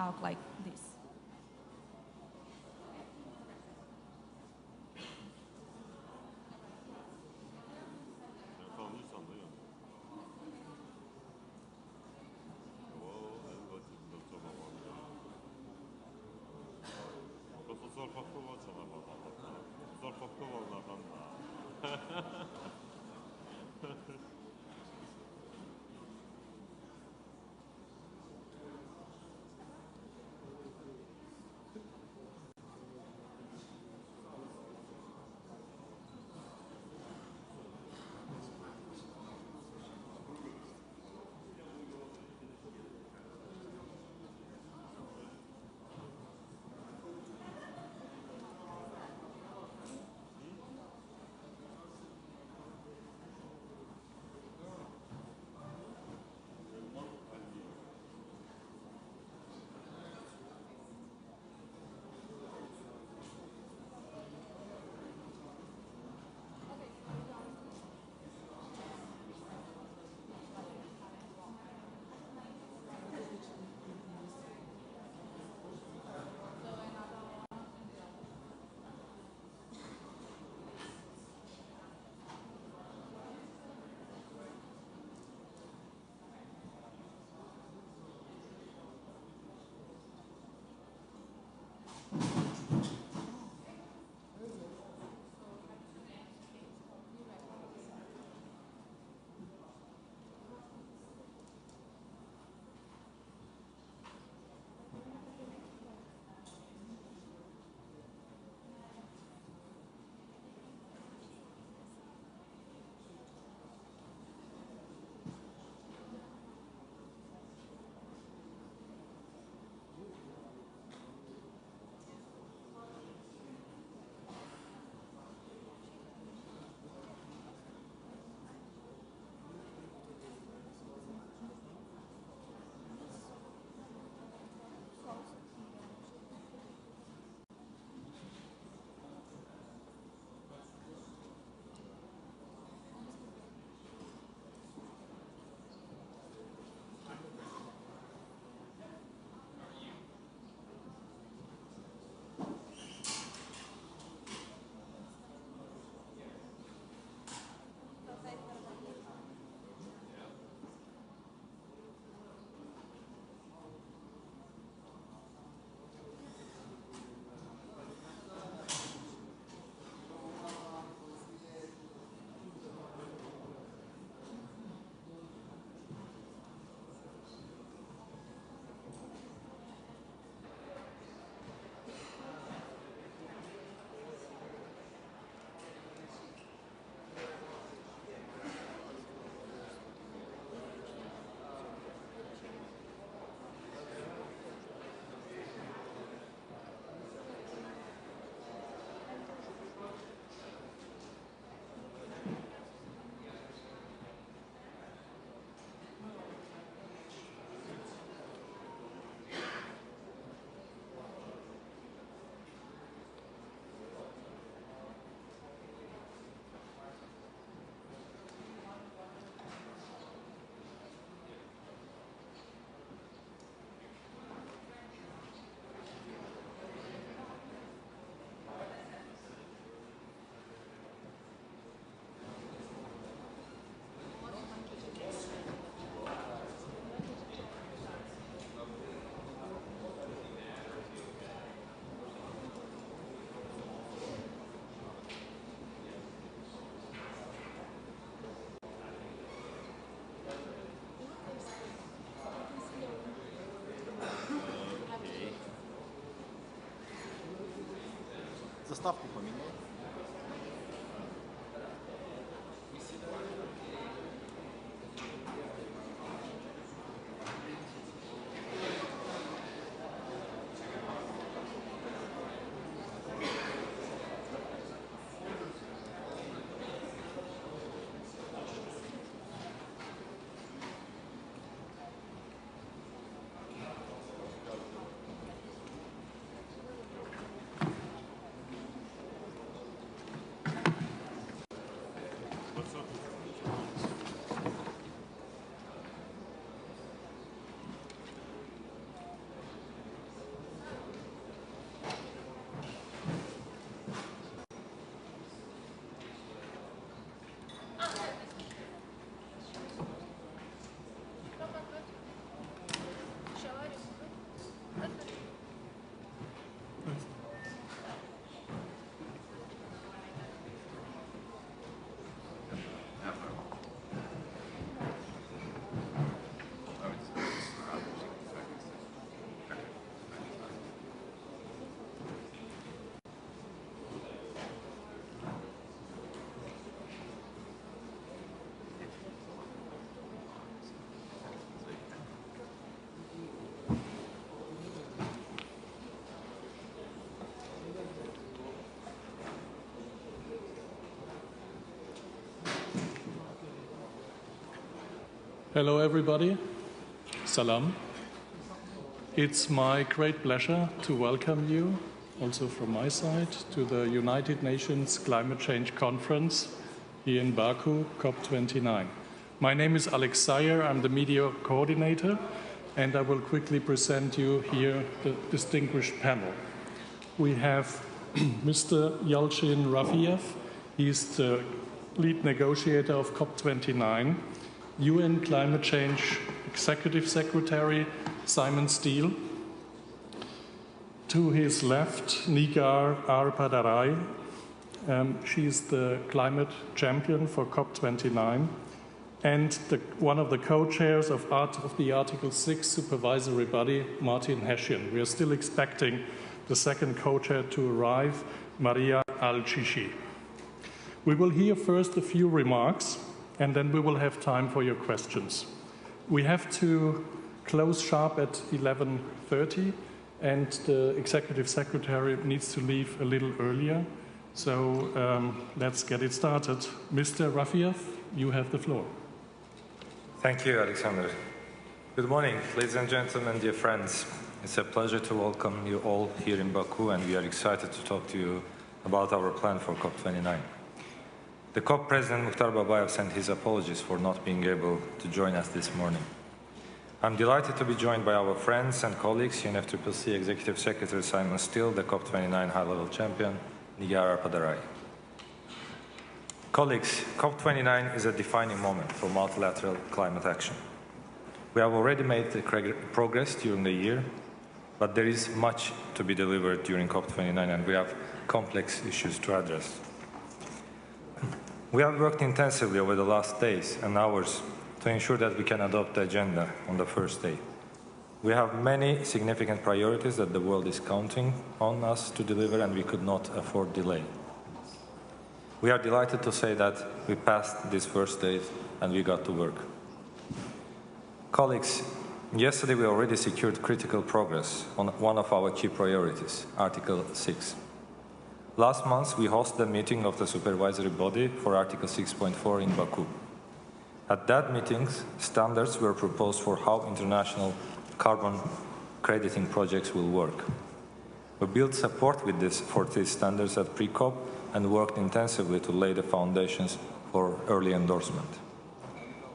out like this. Заставку поменяй. Hello everybody, salam. It's my great pleasure to welcome you, also from my side, to the United Nations Climate Change Conference here in Baku, COP29. My name is Alex Sayer, I'm the media coordinator, and I will quickly present you here the distinguished panel. We have Mr. Yalcin Rafiev, he's the lead negotiator of COP29, UN Climate Change Executive Secretary Simon Stiell. To his left, Nigar Arpadarai. She's the climate champion for COP29 and one of the co-chairs of the Article 6 supervisory body, Martin Hessian. We are still expecting the second co-chair to arrive, Maria Al-Chishi. We will hear first a few remarks, and then we will have time for your questions. We have to close sharp at 11:30, and the Executive Secretary needs to leave a little earlier. So let's get it started. Mr. Rafiev, you have the floor. Thank you, Alexander. Good morning, ladies and gentlemen, dear friends. It's a pleasure to welcome you all here in Baku, and we are excited to talk to you about our plan for COP29. The COP President Mukhtar Babayev sent his apologies for not being able to join us this morning. I'm delighted to be joined by our friends and colleagues, UNFCCC Executive Secretary Simon Stiell, the COP29 high-level champion, Nigar Arpadarai. Colleagues, COP29 is a defining moment for multilateral climate action. We have already made progress during the year, but there is much to be delivered during COP29, and we have complex issues to address. We have worked intensively over the last days and hours to ensure that we can adopt the agenda on the first day. We have many significant priorities that the world is counting on us to deliver, and we could not afford delay. We are delighted to say that we passed this first day and we got to work. Colleagues, yesterday we already secured critical progress on one of our key priorities, Article 6. Last month, we hosted a meeting of the supervisory body for Article 6.4 in Baku. At that meeting, standards were proposed for how international carbon crediting projects will work. We built support for these standards at pre-COP and worked intensively to lay the foundations for early endorsement.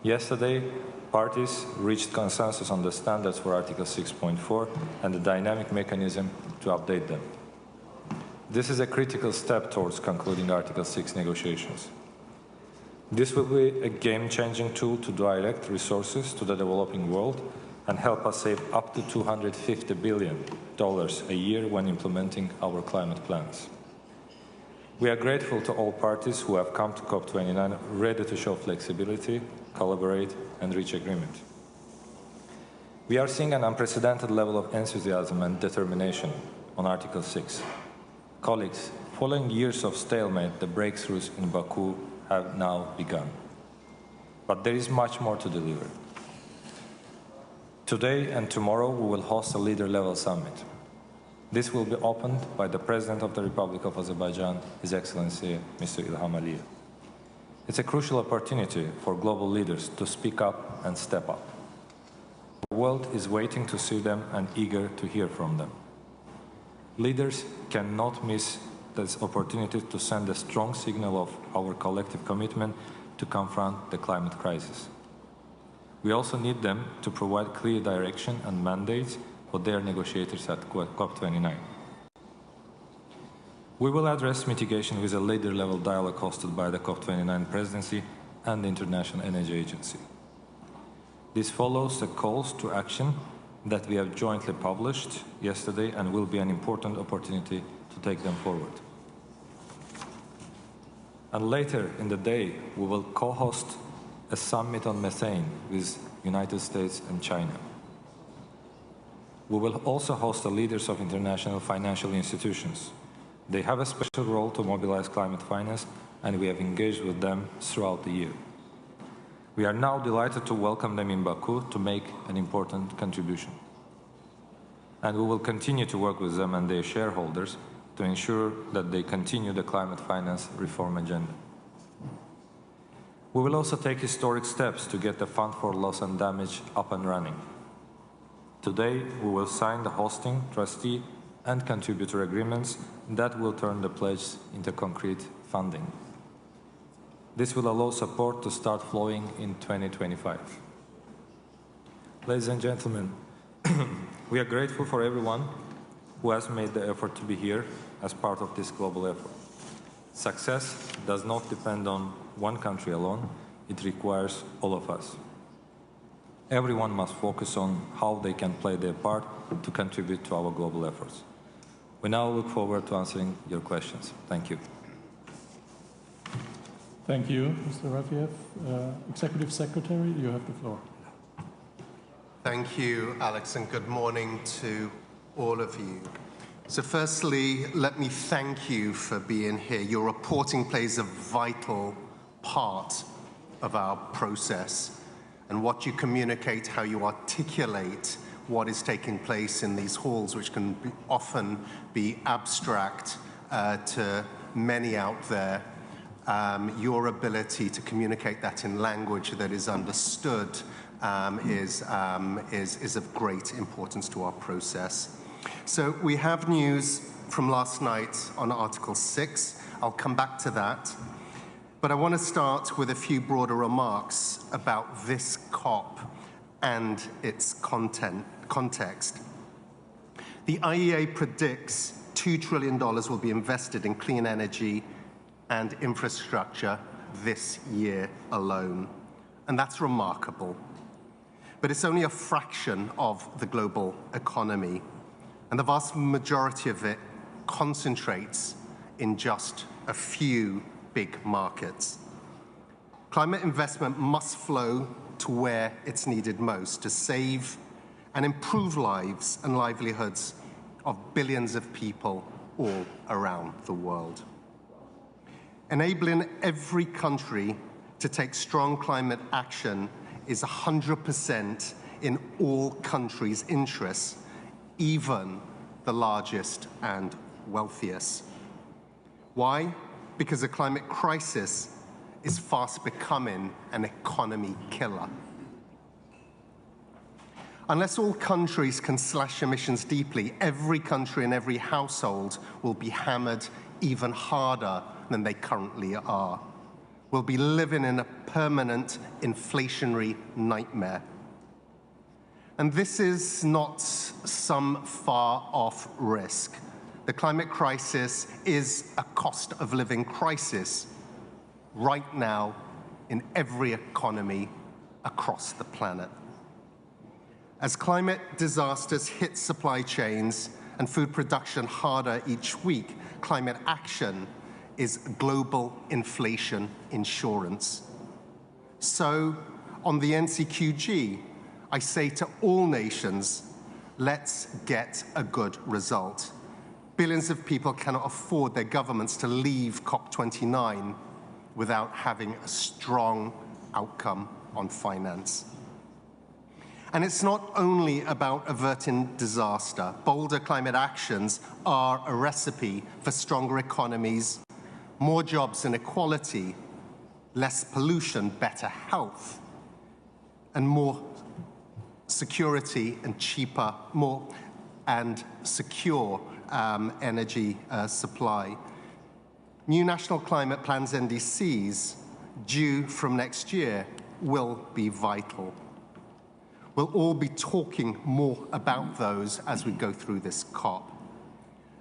Yesterday, parties reached consensus on the standards for Article 6.4 and the dynamic mechanism to update them. This is a critical step towards concluding Article 6 negotiations. This will be a game-changing tool to direct resources to the developing world and help us save up to $250 billion a year when implementing our climate plans. We are grateful to all parties who have come to COP29 ready to show flexibility, collaborate, and reach agreement. We are seeing an unprecedented level of enthusiasm and determination on Article 6. Colleagues, following years of stalemate, the breakthroughs in Baku have now begun. But there is much more to deliver. Today and tomorrow, we will host a leader-level summit. This will be opened by the President of the Republic of Azerbaijan, His Excellency Mr. Ilham Aliyev. It's a crucial opportunity for global leaders to speak up and step up. The world is waiting to see them and eager to hear from them. Leaders cannot miss this opportunity to send a strong signal of our collective commitment to confront the climate crisis. We also need them to provide clear direction and mandates for their negotiators at COP29. We will address mitigation with a leader-level dialogue hosted by the COP29 presidency and the International Energy Agency. This follows the calls to action that we have jointly published yesterday and will be an important opportunity to take them forward. And later in the day, we will co-host a summit on methane with United States and China. We will also host the leaders of international financial institutions. They have a special role to mobilize climate finance, and we have engaged with them throughout the year. We are now delighted to welcome them in Baku to make an important contribution. And we will continue to work with them and their shareholders to ensure that they continue the climate finance reform agenda. We will also take historic steps to get the Fund for Loss and Damage up and running. Today, we will sign the hosting, trustee, and contributor agreements that will turn the pledge into concrete funding. This will allow support to start flowing in 2025. Ladies and gentlemen, we are grateful for everyone who has made the effort to be here as part of this global effort. Success does not depend on one country alone, it requires all of us. Everyone must focus on how they can play their part to contribute to our global efforts. We now look forward to answering your questions. Thank you. Thank you, Mr. Rafiev. Executive Secretary, you have the floor. Thank you, Alex, and good morning to all of you. So firstly, let me thank you for being here. Your reporting plays a vital part of our process, and what you communicate, how you articulate what is taking place in these halls, which can often be abstract to many out there. Your ability to communicate that in language that is understood is of great importance to our process. So we have news from last night on Article 6. I'll come back to that. But I want to start with a few broader remarks about this COP and its context. The IEA predicts $2 trillion will be invested in clean energy and infrastructure this year alone. And that's remarkable. But it's only a fraction of the global economy. And the vast majority of it concentrates in just a few big markets. Climate investment must flow to where it's needed most to save and improve lives and livelihoods of billions of people all around the world. Enabling every country to take strong climate action is 100% in all countries' interests, even the largest and wealthiest. Why? Because the climate crisis is fast becoming an economy killer. Unless all countries can slash emissions deeply, every country and every household will be hammered even harder than they currently are. We'll be living in a permanent inflationary nightmare. And this is not some far-off risk. The climate crisis is a cost of living crisis right now in every economy across the planet. As climate disasters hit supply chains and food production harder each week, climate action is global inflation insurance. So, on the NCQG, I say to all nations, let's get a good result. Billions of people cannot afford their governments to leave COP29 without having a strong outcome on finance. And it's not only about averting disaster. Bolder climate actions are a recipe for stronger economies, more jobs and equality, less pollution, better health, and more security and cheaper, more and secure energy supply. New national climate plans, NDCs, due from next year, will be vital. We'll all be talking more about those as we go through this COP.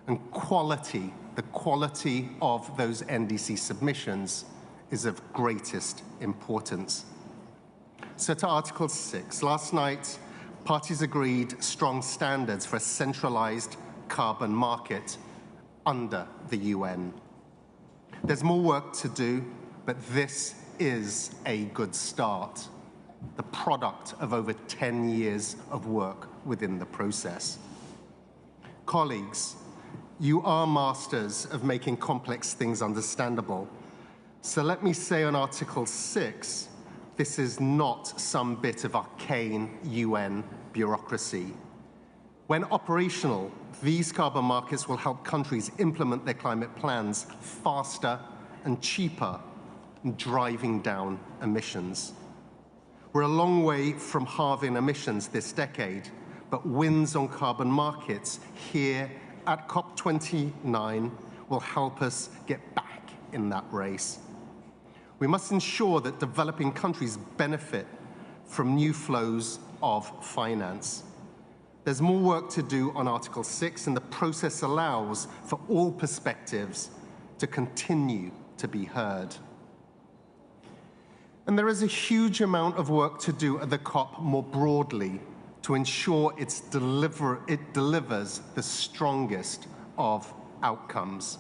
And quality, the quality of those NDC submissions is of greatest importance. So to Article 6, last night, parties agreed strong standards for a centralized carbon market under the UN. There's more work to do, but this is a good start, the product of over 10 years of work within the process. Colleagues, you are masters of making complex things understandable. So let me say on Article 6, this is not some bit of arcane UN bureaucracy. When operational, these carbon markets will help countries implement their climate plans faster and cheaper and driving down emissions. We're a long way from halving emissions this decade, but wins on carbon markets here at COP29 will help us get back in that race. We must ensure that developing countries benefit from new flows of finance. There's more work to do on Article 6, and the process allows for all perspectives to continue to be heard. And there is a huge amount of work to do at the COP more broadly to ensure it delivers the strongest of outcomes.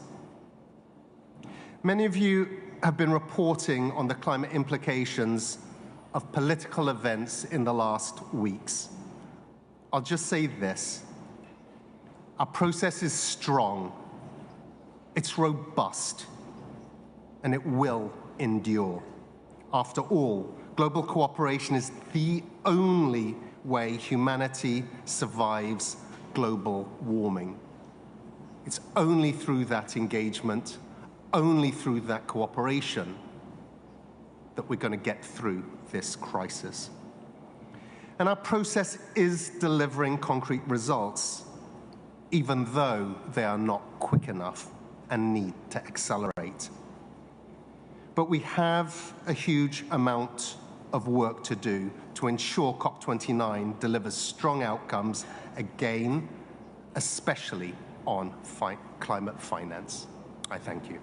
Many of you have been reporting on the climate implications of political events in the last weeks. I'll just say this: our process is strong, it's robust, and it will endure. After all, global cooperation is the only way humanity survives global warming. It's only through that engagement, only through that cooperation, that we're going to get through this crisis. And our process is delivering concrete results, even though they are not quick enough and need to accelerate. But we have a huge amount of work to do to ensure COP29 delivers strong outcomes, again, especially on climate finance. I thank you.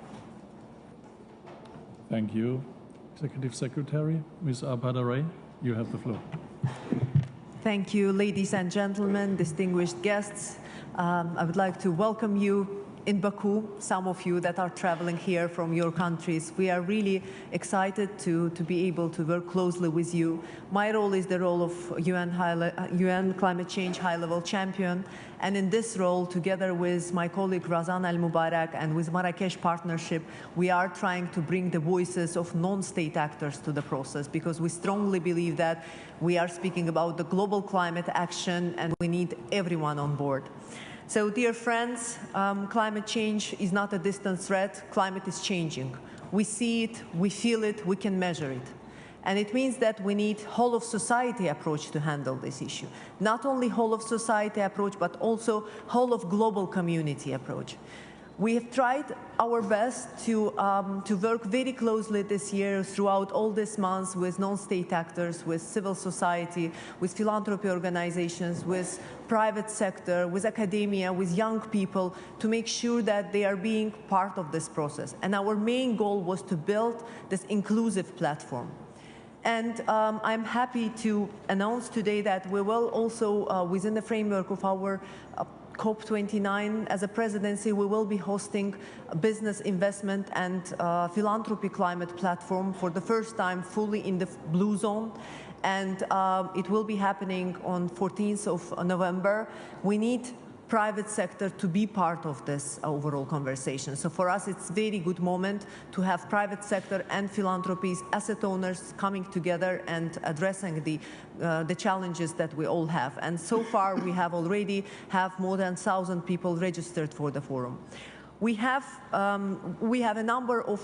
Thank you. Executive Secretary, Ms. Al-Badare, you have the floor. Thank you, ladies and gentlemen, distinguished guests. I would like to welcome you in Baku, some of you that are traveling here from your countries. We are really excited to be able to work closely with you. My role is the role of UN Climate Change High-Level Champion. And in this role, together with my colleague Razan Al-Mubarak and with Marrakesh Partnership, we are trying to bring the voices of non-state actors to the process, because we strongly believe that we are speaking about the global climate action and we need everyone on board. So, dear friends, climate change is not a distant threat. Climate is changing. We see it, we feel it, we can measure it. And it means that we need whole of society approach to handle this issue. Not only whole of society approach, but also whole of global community approach. We have tried our best to work very closely this year throughout all these months with non-state actors, with civil society, with philanthropy organizations, with private sector, with academia, with young people, to make sure that they are being part of this process. And our main goal was to build this inclusive platform. And I'm happy to announce today that we will also, within the framework of our COP29, as a presidency, we will be hosting a business investment and philanthropy climate platform for the first time fully in the blue zone. And it will be happening on 14th of November. We need private sector to be part of this overall conversation. So for us, it's a very good moment to have private sector and philanthropies, asset owners coming together and addressing the challenges that we all have. And so far, we have already more than 1,000 people registered for the forum. We have a number of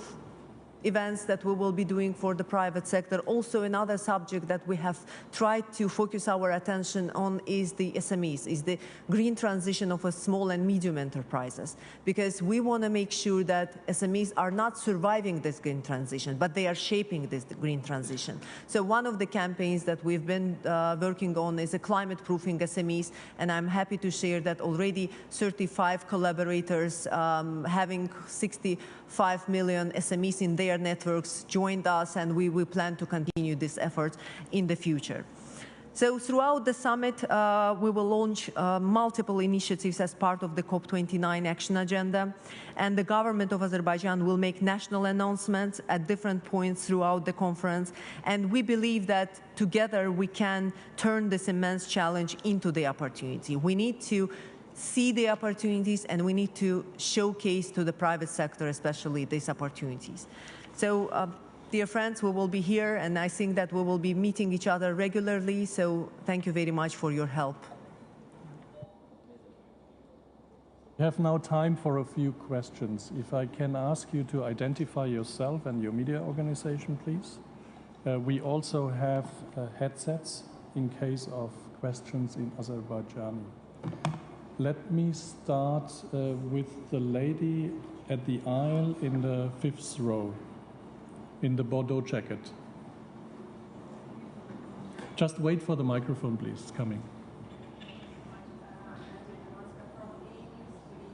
events that we will be doing for the private sector. Also, another subject that we have tried to focus our attention on is the SMEs, is the green transition of small and medium enterprises, because we want to make sure that SMEs are not surviving this green transition, but they are shaping this green transition. So one of the campaigns that we've been working on is a climate-proofing SMEs, and I'm happy to share that already 35 collaborators having 65 million SMEs in their networks joined us, and we plan to continue this effort in the future. So throughout the summit, we will launch multiple initiatives as part of the COP29 action agenda, and the government of Azerbaijan will make national announcements at different points throughout the conference, and we believe that together we can turn this immense challenge into the opportunity. We need to see the opportunities, and we need to showcase to the private sector especially these opportunities. So, dear friends, we will be here, and I think that we will be meeting each other regularly, so thank you very much for your help. We have now time for a few questions. If I can ask you to identify yourself and your media organization, please. We also have headsets in case of questions in Azerbaijani. Let me start with the lady at the aisle in the 5th row, in the Bordeaux jacket. Just wait for the microphone, please. It's coming.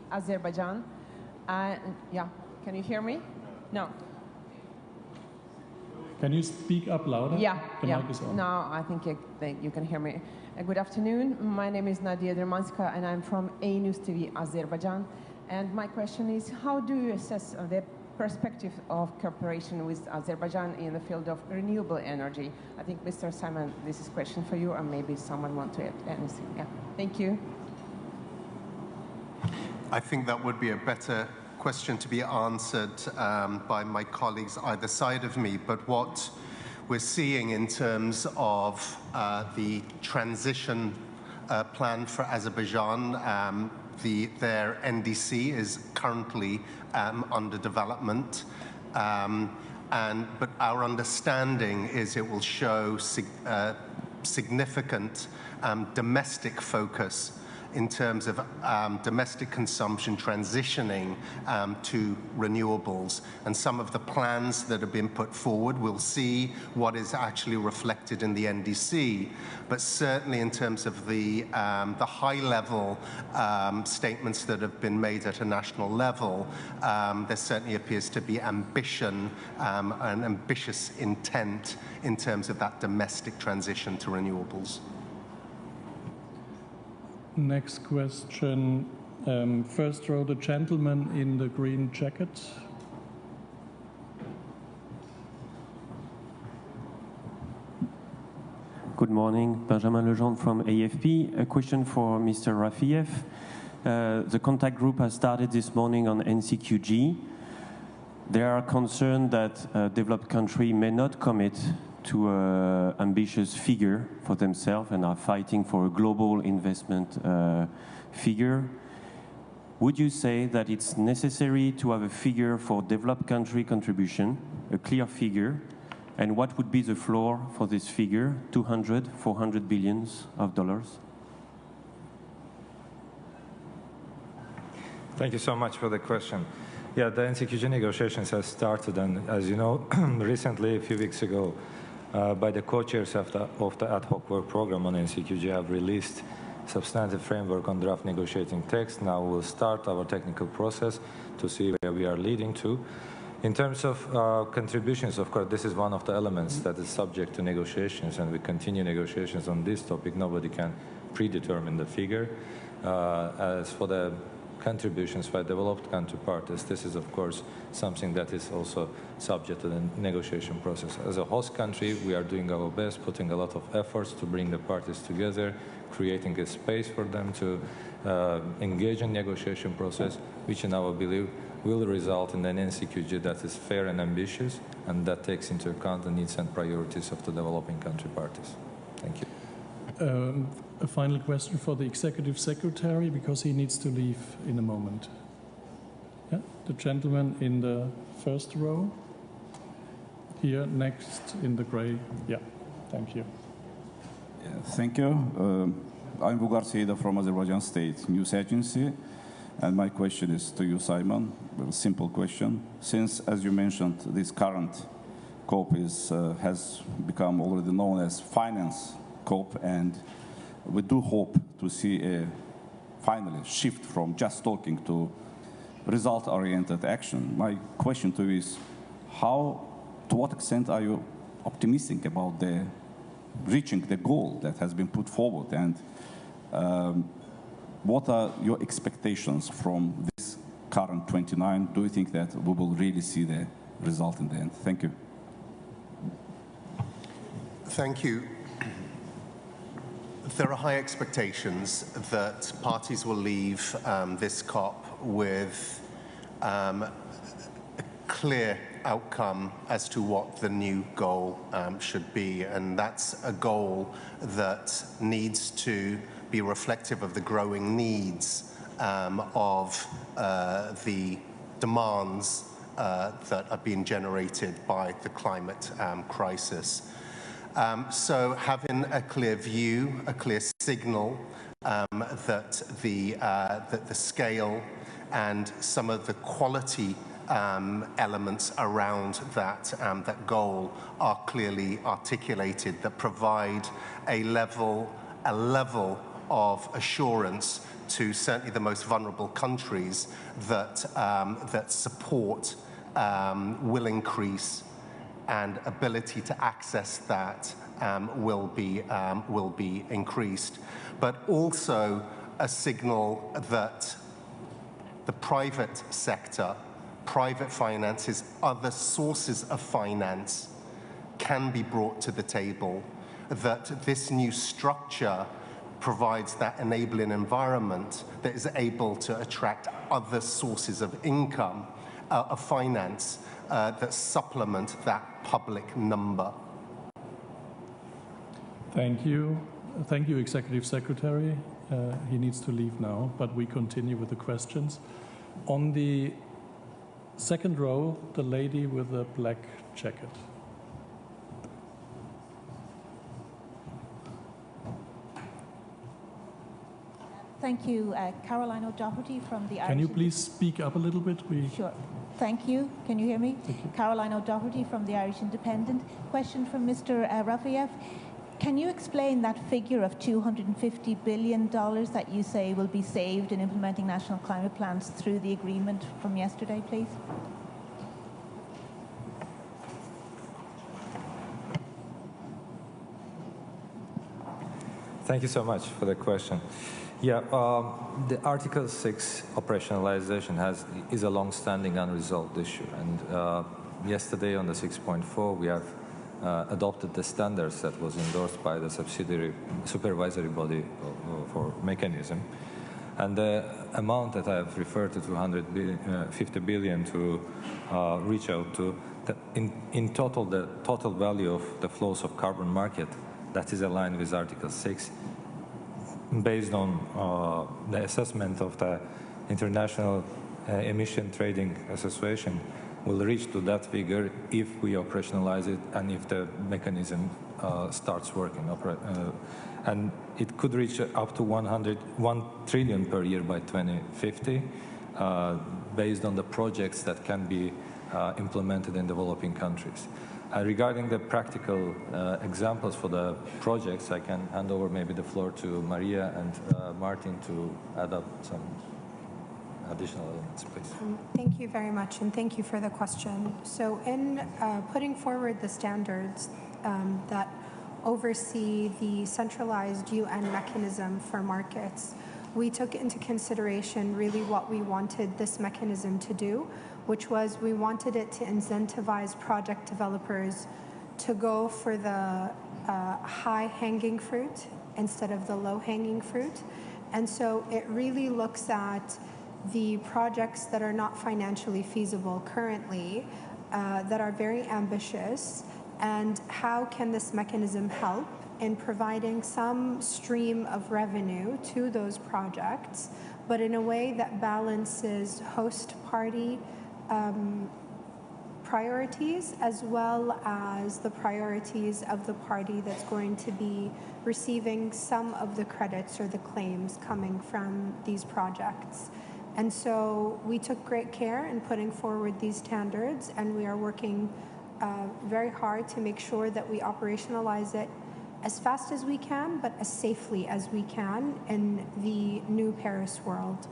Azerbaijan. Yeah, can you hear me? No. Can you speak up louder? Yeah, the mic is on. Now I think you can hear me. Good afternoon. My name is Nadia Dermanska and I'm from A News TV, Azerbaijan. And my question is, how do you assess the perspective of cooperation with Azerbaijan in the field of renewable energy? I think, Mr. Simon, this is a question for you, or maybe someone want to add anything. Yeah, thank you. I think that would be a better question to be answered by my colleagues either side of me, but what we're seeing in terms of the transition plan for Azerbaijan, their NDC is currently under development, but our understanding is it will show significant domestic focus in terms of domestic consumption transitioning to renewables. And some of the plans that have been put forward, we'll see what is actually reflected in the NDC. But certainly in terms of the high-level statements that have been made at a national level, there certainly appears to be ambition, an ambitious intent in terms of that domestic transition to renewables. Next question. First row, the gentleman in the green jacket. Good morning, Benjamin Lejeune from AFP. A question for Mr. Rafiev. The contact group has started this morning on NCQG. They are concerned that developed countries may not commit to an ambitious figure for themselves and are fighting for a global investment figure. Would you say that it's necessary to have a figure for developed country contribution, a clear figure, and what would be the floor for this figure, 200, 400 billions of dollars? Thank you so much for the question. Yeah, the NCQG negotiations have started, and as you know, recently, a few weeks ago, by the co-chairs of the ad hoc work program on NCQG have released substantive framework on draft negotiating text. Now we'll start our technical process to see where we are leading to. In terms of contributions, of course, this is one of the elements that is subject to negotiations, and we continue negotiations on this topic. Nobody can predetermine the figure. As for the contributions by developed country parties, this is of course something that is also subject to the negotiation process. As a host country, we are doing our best, putting a lot of efforts to bring the parties together, creating a space for them to engage in negotiation process, which in our belief will result in an NCQG that is fair and ambitious, and that takes into account the needs and priorities of the developing country parties. Thank you. A final question for the Executive Secretary, because he needs to leave in a moment. Yeah, the gentleman in the first row. Here, next in the gray. Yeah, thank you. Yeah, thank you. I'm Bugar Seida from Azerbaijan State News Agency. And my question is to you, Simon. A simple question. Since, as you mentioned, this current COP has become already known as Finance COP, and we do hope to see a finally shift from just talking to result-oriented action. My question to you is, to what extent are you optimistic about reaching the goal that has been put forward, and what are your expectations from this current 29? Do you think that we will really see the result in the end? Thank you. Thank you. There are high expectations that parties will leave this COP with a clear outcome as to what the new goal should be, and that's a goal that needs to be reflective of the growing needs of the demands that are being generated by the climate crisis. So having a clear view, a clear signal that the scale and some of the quality elements around that goal are clearly articulated, that provide a level of assurance to certainly the most vulnerable countries that that support will increase, and ability to access that will be increased, but also a signal that the private sector, private finances, other sources of finance can be brought to the table, that this new structure provides that enabling environment that is able to attract other sources of income, of finance, that supplement that public number. Thank you. Thank you, Executive Secretary. He needs to leave now, but we continue with the questions. On the second row, the lady with the black jacket. Thank you. Caroline O'Doherty from the Irish... Can you please speak up a little bit? Sure. Thank you. Can you hear me? Caroline O'Doherty from the Irish Independent. Question from Mr. Rafiev. Can you explain that figure of $250 billion that you say will be saved in implementing national climate plans through the agreement from yesterday, please? Thank you so much for the question. Yeah, the Article 6 operationalization is a long-standing unresolved issue, and yesterday on the 6.4 we have adopted the standards that was endorsed by the supervisory body for mechanism, and the amount that I have referred to, 250 billion to reach out to, in total, the total value of the flows of carbon market that is aligned with Article 6, based on the assessment of the International Emission Trading Association, will reach to that figure if we operationalize it and if the mechanism starts working. And it could reach up to 1 trillion per year by 2050, based on the projects that can be implemented in developing countries. Regarding the practical examples for the projects, I can hand over maybe the floor to Maria and Martin to add up some additional elements, please. Thank you very much, and thank you for the question. So in putting forward the standards that oversee the centralized UN mechanism for markets, we took into consideration really what we wanted this mechanism to do, which was we wanted it to incentivize project developers to go for the high-hanging fruit instead of the low-hanging fruit. And so it really looks at the projects that are not financially feasible currently, that are very ambitious, and how can this mechanism help in providing some stream of revenue to those projects, but in a way that balances host party priorities as well as the priorities of the party that's going to be receiving some of the credits or the claims coming from these projects. And so we took great care in putting forward these standards, and we are working very hard to make sure that we operationalize it as fast as we can, but as safely as we can in the new Paris world.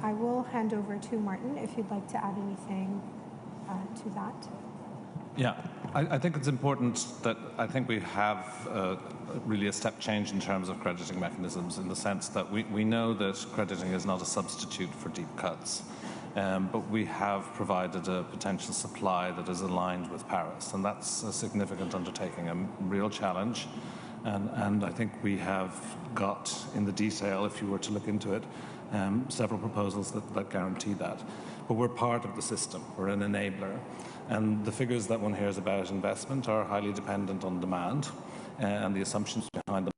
I will hand over to Martin if you'd like to add anything to that. Yeah, I think it's important that I think we have really a step change in terms of crediting mechanisms, in the sense that we know that crediting is not a substitute for deep cuts, but we have provided a potential supply that is aligned with Paris, and that's a significant undertaking, a real challenge. And I think we have got, in the detail, if you were to look into it, several proposals that guarantee that. But we're part of the system, we're an enabler. And the figures that one hears about investment are highly dependent on demand, and the assumptions behind them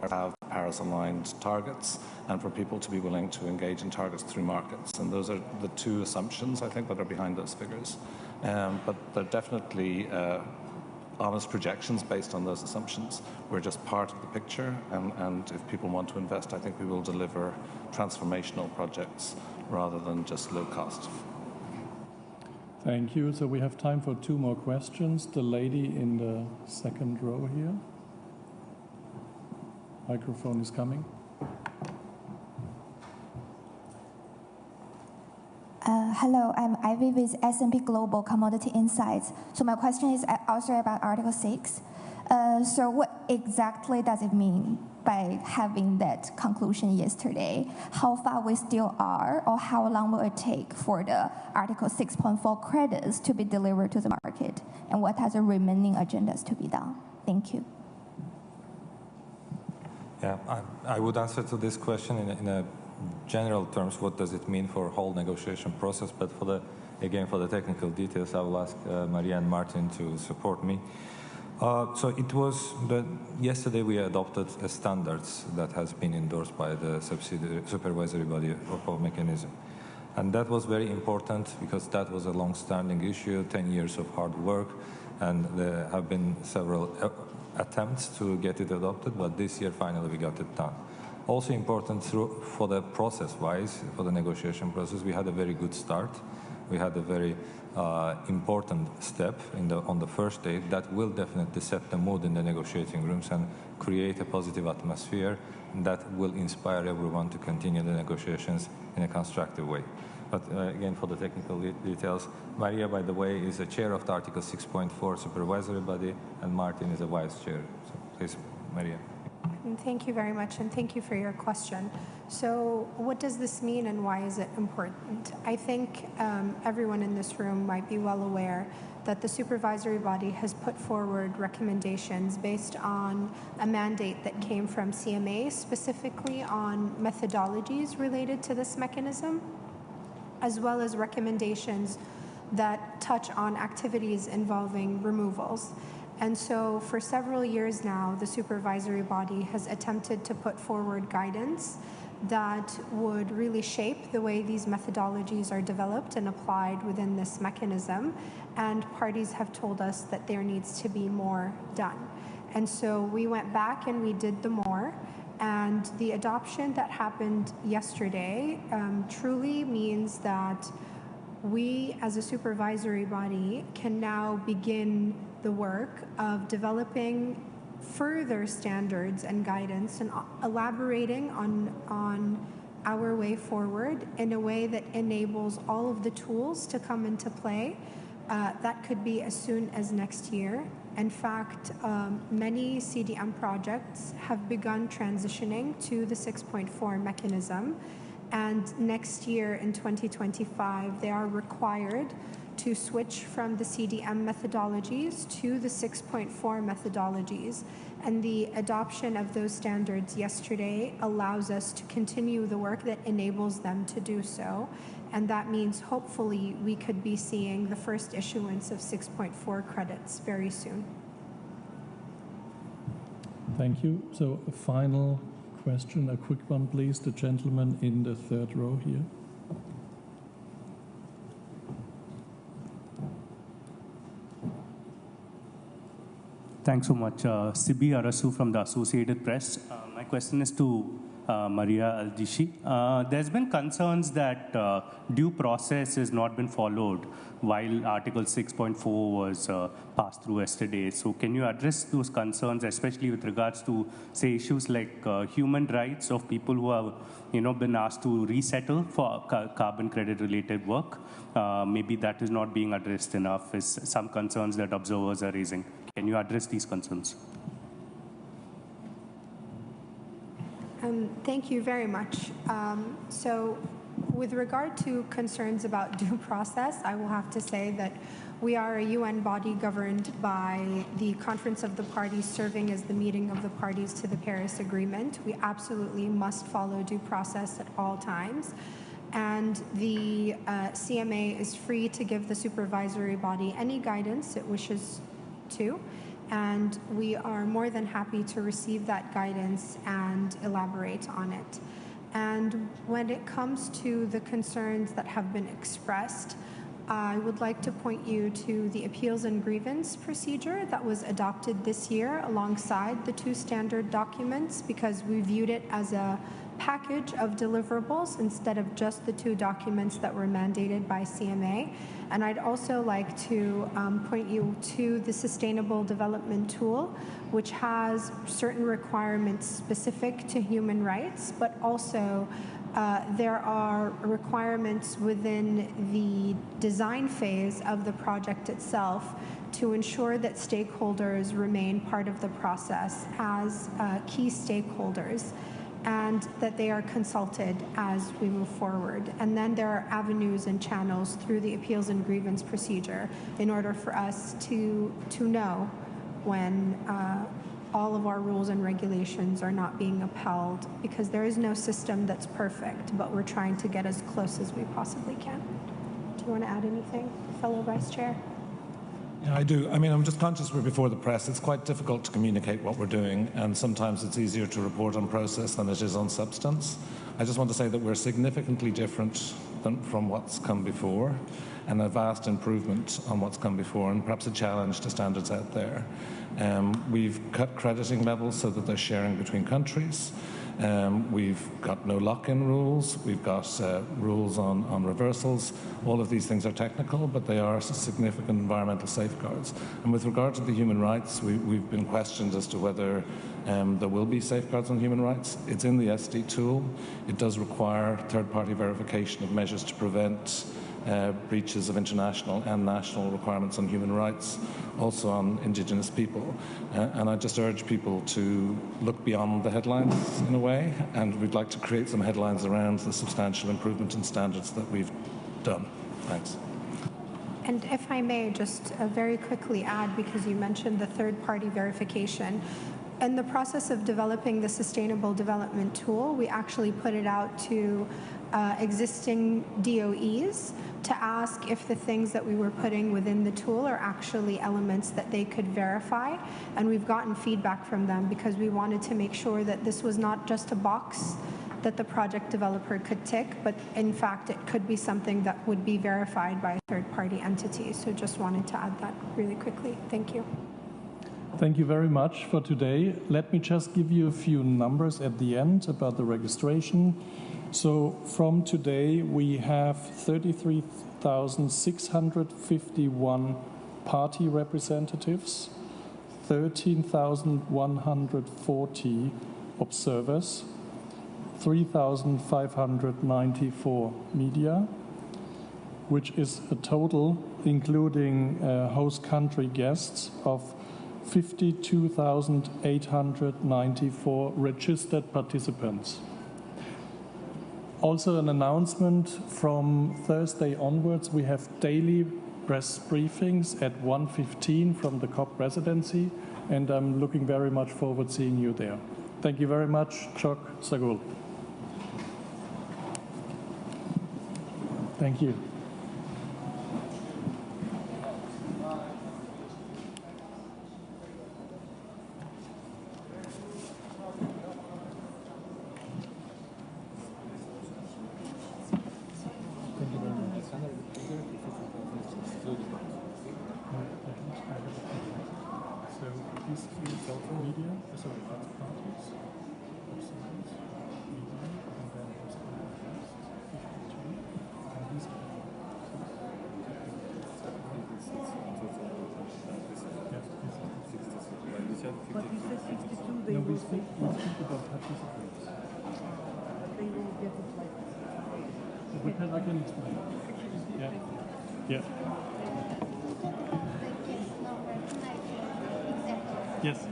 have Paris-aligned targets and for people to be willing to engage in targets through markets. And those are the two assumptions, I think, that are behind those figures. But they're definitely honest projections based on those assumptions. We're just part of the picture, and if people want to invest, I think we will deliver transformational projects rather than just low cost. Thank you. So we have time for 2 more questions. The lady in the second row here. Microphone is coming. Hello, I'm Ivy with S&P Global Commodity Insights. So my question is also about Article 6. So what exactly does it mean by having that conclusion yesterday? How far we still are, or how long will it take for the Article 6.4 credits to be delivered to the market? And what are the remaining agendas to be done? Thank you. Yeah, I would answer to this question in a general terms. What does it mean for whole negotiation process? But for the technical details, I will ask Maria and Martin to support me. So it was yesterday we adopted a standards that has been endorsed by the supervisory body of our mechanism. And that was very important because that was a long-standing issue, 10 years of hard work, and there have been several attempts to get it adopted, but this year finally we got it done. Also important for the process-wise, for the negotiation process, we had a very good start. We had a very important step on the first day that will definitely set the mood in the negotiating rooms and create a positive atmosphere that will inspire everyone to continue the negotiations in a constructive way. But again, for the technical details, Maria, by the way, is the chair of the Article 6.4 supervisory body, and Martin is a vice chair. So please, Maria. Thank you very much, and thank you for your question. So what does this mean and why is it important? I think everyone in this room might be well aware that the supervisory body has put forward recommendations based on a mandate that came from CMA, specifically on methodologies related to this mechanism, as well as recommendations that touch on activities involving removals. And so for several years now, the supervisory body has attempted to put forward guidance that would really shape the way these methodologies are developed and applied within this mechanism. And parties have told us that there needs to be more done. And so we went back and we did the more. And the adoption that happened yesterday truly means that we, as a supervisory body, can now begin the work of developing further standards and guidance and elaborating on our way forward in a way that enables all of the tools to come into play. That could be as soon as next year. In fact, many CDM projects have begun transitioning to the 6.4 mechanism. And next year in 2025, they are required to switch from the CDM methodologies to the 6.4 methodologies. And the adoption of those standards yesterday allows us to continue the work that enables them to do so. And that means hopefully we could be seeing the first issuance of 6.4 credits very soon. Thank you. So a final question, a quick one, please. The gentleman in the third row here. Thanks so much. Sibi Arasu from the Associated Press. My question is to Maria Al-Jishi. There's been concerns that due process has not been followed while Article 6.4 was passed through yesterday. So can you address those concerns, especially with regards to, say, issues like human rights of people who have been asked to resettle for carbon credit-related work? Maybe that is not being addressed enough, is some concerns that observers are raising. Can you address these concerns? Thank you very much. So with regard to concerns about due process, I will have to say that we are a UN body governed by the Conference of the Parties, serving as the meeting of the parties to the Paris Agreement. We absolutely must follow due process at all times. And the CMA is free to give the supervisory body any guidance it wishes to. And we are more than happy to receive that guidance and elaborate on it. And when it comes to the concerns that have been expressed, I would like to point you to the appeals and grievance procedure that was adopted this year alongside the two standard documents, because we viewed it as a package of deliverables instead of just the two documents that were mandated by CMA. And I'd also like to point you to the Sustainable Development Tool, which has certain requirements specific to human rights, but also there are requirements within the design phase of the project itself to ensure that stakeholders remain part of the process as key stakeholders, and that they are consulted as we move forward. And then there are avenues and channels through the appeals and grievance procedure in order for us to know when all of our rules and regulations are not being upheld, because there is no system that's perfect, but we're trying to get as close as we possibly can. Do you want to add anything, fellow Vice Chair? Yeah, I do. I mean, I'm just conscious we're before the press. It's quite difficult to communicate what we're doing, and sometimes it's easier to report on process than it is on substance. I just want to say that we're significantly different from what's come before, and a vast improvement on what's come before, and perhaps a challenge to standards out there. We've cut crediting levels so that they're sharing between countries. We've got no lock-in rules. We've got rules on reversals. All of these things are technical, but they are significant environmental safeguards. And with regard to the human rights, we've been questioned as to whether there will be safeguards on human rights. It's in the SD tool. It does require third-party verification of measures to prevent breaches of international and national requirements on human rights, also on indigenous people. And I just urge people to look beyond the headlines in a way, and we'd like to create some headlines around the substantial improvement in standards that we've done. Thanks. And if I may just very quickly add, because you mentioned the third-party verification, in the process of developing the Sustainable Development Tool, we actually put it out to existing DOEs to ask if the things that we were putting within the tool are actually elements that they could verify. And we've gotten feedback from them, because we wanted to make sure that this was not just a box that the project developer could tick, but in fact it could be something that would be verified by a third-party entity. So just wanted to add that really quickly. Thank you. Thank you very much for today. Let me just give you a few numbers at the end about the registration. So from today, we have 33,651 party representatives, 13,140 observers, 3,594 media, which is a total, including host country guests, of 52,894 registered participants. Also an announcement: from Thursday onwards, we have daily press briefings at 1:15 from the COP presidency, and I'm looking very much forward to seeing you there. Thank you very much. Chok Sagul. Thank you. But you said 62, they will speak about participants. They will get it like... I can explain. Yeah. Yeah. Yes.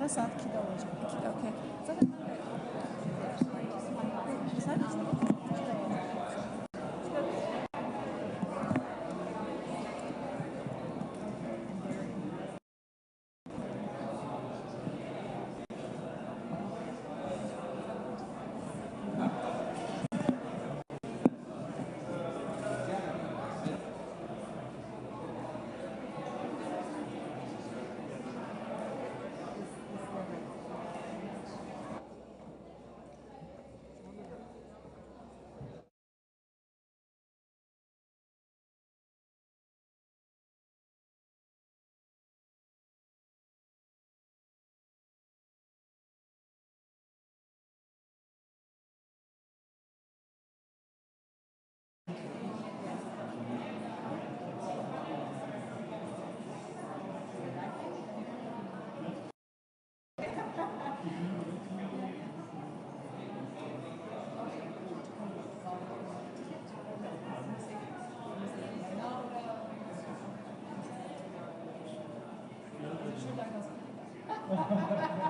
sonra saat 2'de olacak. 2'de, okey. Zaten Ha ha ha ha.